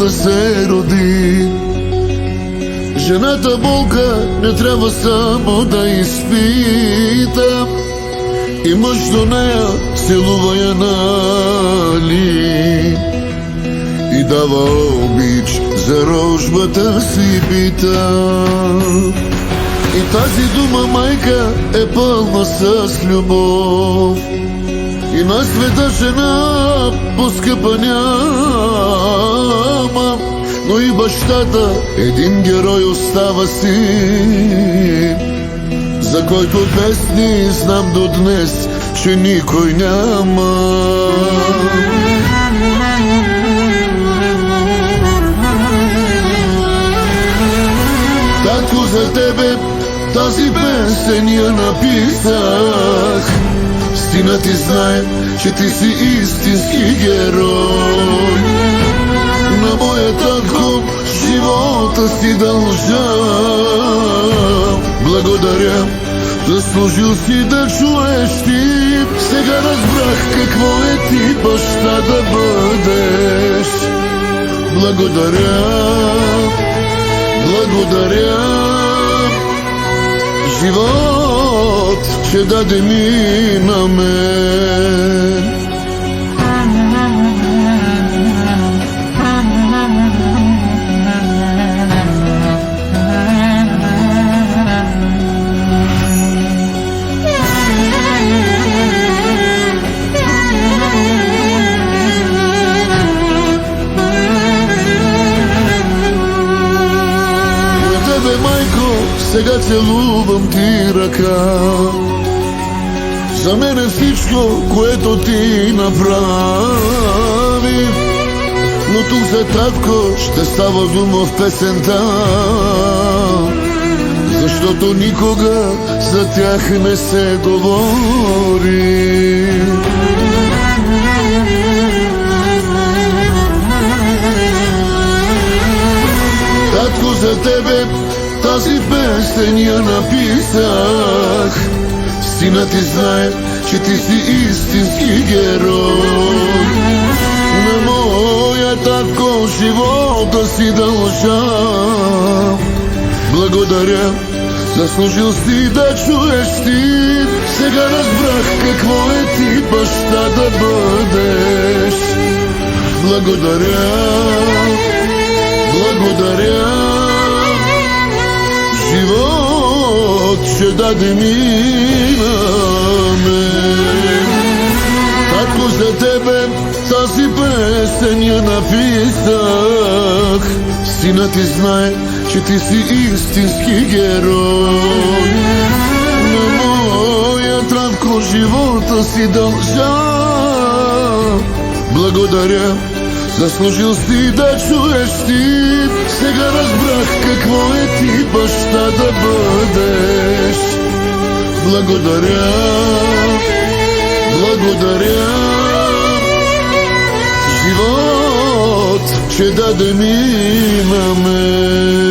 да се роди. Жената болка не трябва само да изпита, и мъж до нея целува я, нали, и дава обич за рожбата си пита. И тази дума майка е пълна с любов, и на света жена по-скъпа няма, но и бащата един герой остава си, за който песни знам до днес, че никой няма. Татко, за тебе тази песен я написах. Сина ти знае, че ти си истински герой. На моя татко живота си дължа. Благодаря, заслужил си да чуеш ти. Сега разбрах какво е ти баща да бъдеш. Благодаря, благодаря. Живот, че даде ми на мен. Сега целувам ти ръка. За мен е всичко, което ти направи, но тук за татко ще става дума в песента, защото никога за тях не се говори. Татко, за тебе тази песен я написах. Сина ти знае, че ти си истински герой. На моя татко живота си дължа. Благодаря, заслужил си да чуеш ти. Сега разбрах какво е ти баща да бъдеш. Благодаря, благодаря. Живот, че даде ми на мен. Татко, за тебе тази песен я написах. Сина ти знае, че ти си истински герой. На моя татко живота си дължа. Благодаря, заслужил си да чуеш ти. Сега разбрах какво е ти баща да бъдеш. Благодаря, благодаря. Живот, че даде ми на мен.